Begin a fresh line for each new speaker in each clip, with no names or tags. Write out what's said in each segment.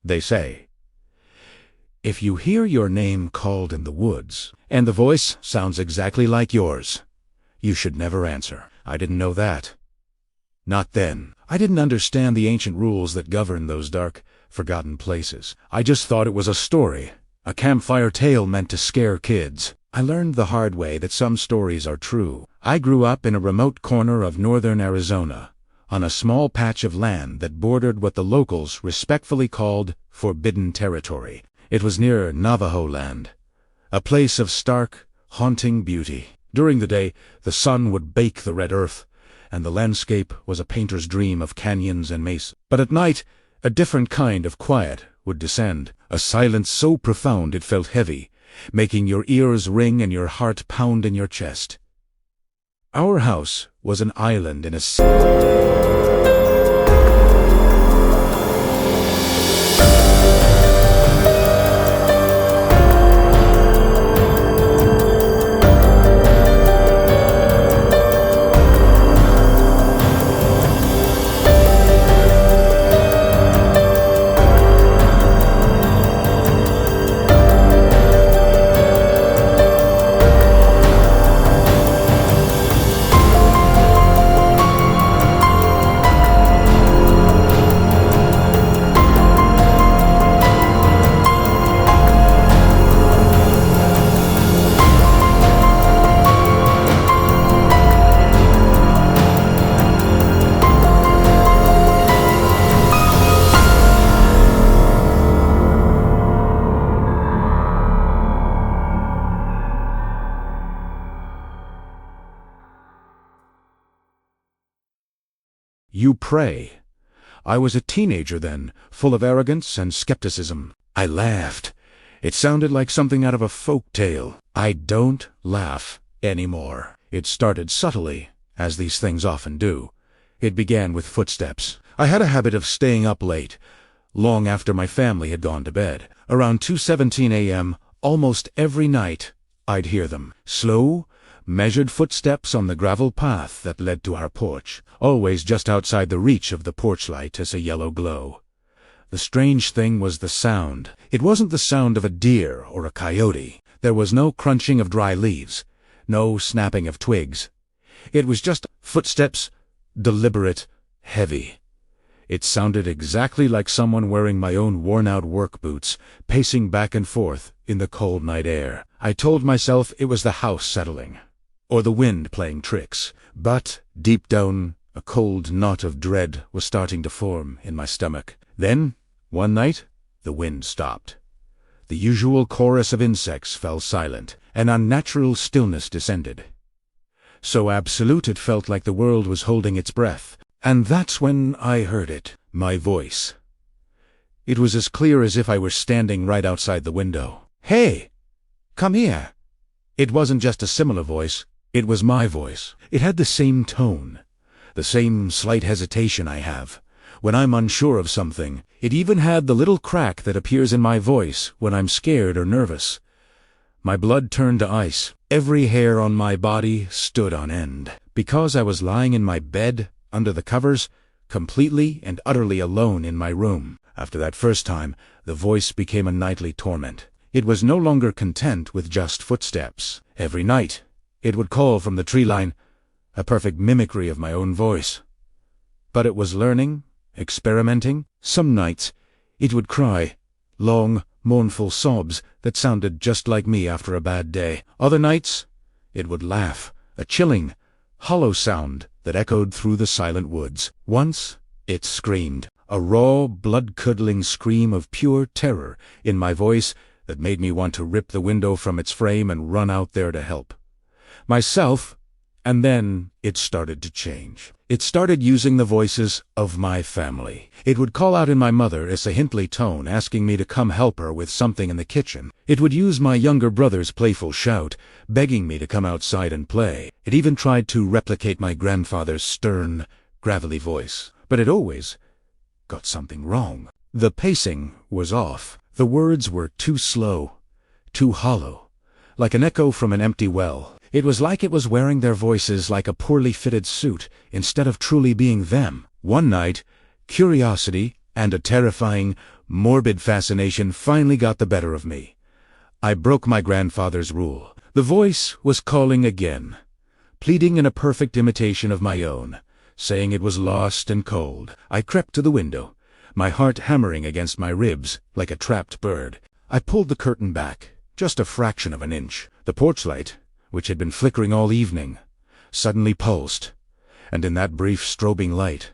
They say, if you hear your name called in the woods, and the voice sounds exactly like yours, you should never answer. I didn't know that. Not then. I didn't understand the ancient rules that govern those dark, forgotten places. I just thought it was a story, a campfire tale meant to scare kids. I learned the hard way that some stories are true. I grew up in a remote corner of northern Arizona, on a small patch of land that bordered what the locals respectfully called forbidden territory. It was near Navajo land, a place of stark, haunting beauty. During the day, the sun would bake the red earth, and the landscape was a painter's dream of canyons and mesas. But at night, a different kind of quiet would descend, a silence so profound it felt heavy, making your ears ring and your heart pound in your chest. Our house was an island in a sea. You pray. I was a teenager then, full of arrogance and skepticism. I laughed. It sounded like something out of a folk tale. I don't laugh anymore. It started subtly, as these things often do. It began with footsteps. I had a habit of staying up late, long after my family had gone to bed. Around 2:17 a.m., almost every night, I'd hear them. Slow, measured footsteps on the gravel path that led to our porch, always just outside the reach of the porch light as a yellow glow. The strange thing was the sound. It wasn't the sound of a deer or a coyote. There was no crunching of dry leaves, no snapping of twigs. It was just footsteps, deliberate, heavy. It sounded exactly like someone wearing my own worn-out work boots, pacing back and forth in the cold night air. I told myself it was the house settling, or the wind playing tricks. But, deep down, a cold knot of dread was starting to form in my stomach. Then, one night, the wind stopped. The usual chorus of insects fell silent. An unnatural stillness descended. So absolute it felt like the world was holding its breath. And that's when I heard it, my voice. It was as clear as if I were standing right outside the window. "Hey, come here." It wasn't just a similar voice. It was my voice. It had the same tone, the same slight hesitation I have when I'm unsure of something. It even had the little crack that appears in my voice when I'm scared or nervous. My blood turned to ice. Every hair on my body stood on end. Because I was lying in my bed, under the covers, completely and utterly alone in my room. After that first time, the voice became a nightly torment. It was no longer content with just footsteps. Every night, it would call from the tree line, a perfect mimicry of my own voice. But it was learning, experimenting. Some nights, it would cry, long, mournful sobs that sounded just like me after a bad day. Other nights, it would laugh, a chilling, hollow sound that echoed through the silent woods. Once, it screamed, a raw, blood-curdling scream of pure terror in my voice that made me want to rip the window from its frame and run out there to help myself. And then it started to change. It started using the voices of my family. It would call out in my mother as a hintly tone, asking me to come help her with something in the kitchen. It would use my younger brother's playful shout, begging me to come outside and play. It even tried to replicate my grandfather's stern, gravelly voice. But it always got something wrong. The pacing was off. The words were too slow, too hollow, like an echo from an empty well. It was like it was wearing their voices like a poorly fitted suit, instead of truly being them. One night, curiosity and a terrifying, Morbid fascination finally got the better of me. I broke my grandfather's rule. The voice was calling again, pleading in a perfect imitation of my own, saying it was lost and cold. I crept to the window, my heart hammering against my ribs like a trapped bird. I pulled the curtain back, just a fraction of an inch. The porch light, which had been flickering all evening, suddenly pulsed, and in that brief strobing light,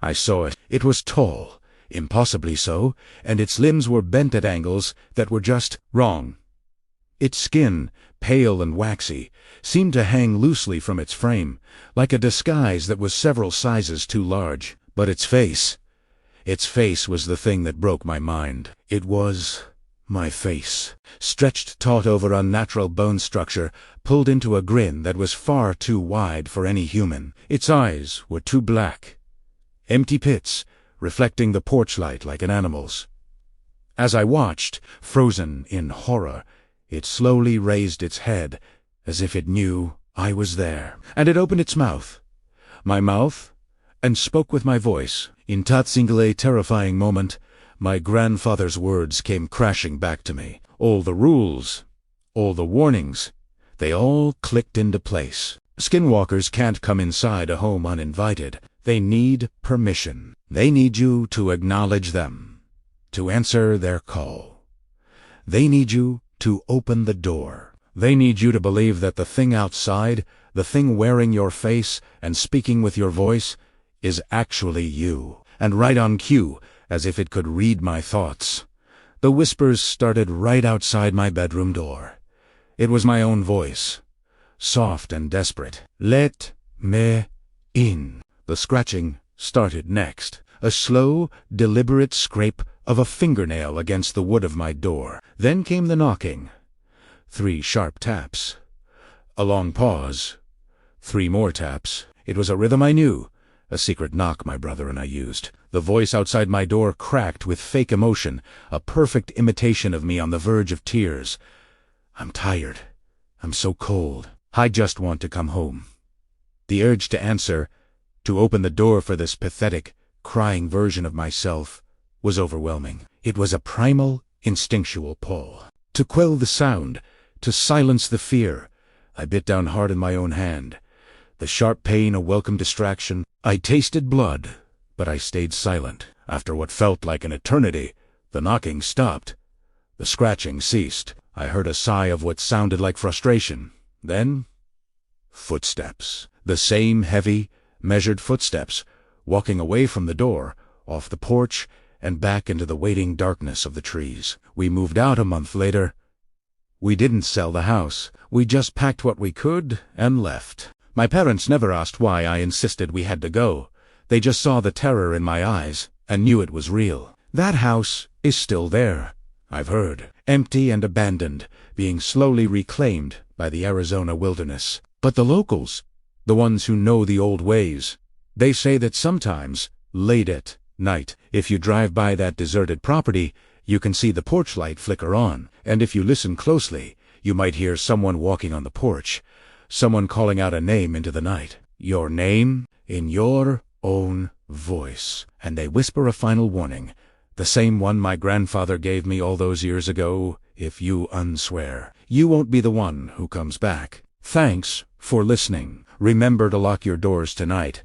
I saw it. It was tall, impossibly so, and its limbs were bent at angles that were just wrong. Its skin, pale and waxy, seemed to hang loosely from its frame, like a disguise that was several sizes too large. But its face was the thing that broke my mind. It was my face, stretched taut over unnatural bone structure, pulled into a grin that was far too wide for any human. Its eyes were too black, empty pits, reflecting the porch light like an animal's. As I watched, frozen in horror, it slowly raised its head, as if it knew I was there. And it opened its mouth, my mouth, and spoke with my voice. In that single terrifying moment, my grandfather's words came crashing back to me. All the rules, all the warnings, they all clicked into place. Skinwalkers can't come inside a home uninvited. They need permission. They need you to acknowledge them, to answer their call. They need you to open the door. They need you to believe that the thing outside, the thing wearing your face and speaking with your voice, is actually you, and right on cue, as if it could read my thoughts. The whispers started right outside my bedroom door. It was my own voice, soft and desperate. Let me in. The scratching started next, a slow, deliberate scrape of a fingernail against the wood of my door. Then came the knocking. 3 sharp taps. A long pause. 3 more taps. It was a rhythm I knew, a secret knock my brother and I used. The voice outside my door cracked with fake emotion, a perfect imitation of me on the verge of tears. I'm tired. I'm so cold. I just want to come home. The urge to answer, to open the door for this pathetic, crying version of myself, was overwhelming. It was a primal, instinctual pull. To quell the sound, to silence the fear, I bit down hard in my own hand. The sharp pain a welcome distraction. I tasted blood, but I stayed silent. After what felt like an eternity, the knocking stopped. The scratching ceased. I heard a sigh of what sounded like frustration. Then, footsteps. The same heavy, measured footsteps, walking away from the door, off the porch, and back into the waiting darkness of the trees. We moved out a month later. We didn't sell the house. We just packed what we could and left. My parents never asked why I insisted we had to go. They just saw the terror in my eyes and knew it was real. That house is still there, I've heard, empty and abandoned, being slowly reclaimed by the Arizona wilderness. But the locals, the ones who know the old ways, they say that sometimes, late at night, if you drive by that deserted property, you can see the porch light flicker on, and if you listen closely, you might hear someone walking on the porch, someone calling out a name into the night. Your name, in your own voice. And they whisper a final warning, the same one my grandfather gave me all those years ago. If you unswear, you won't be the one who comes back. Thanks for listening. Remember to lock your doors tonight.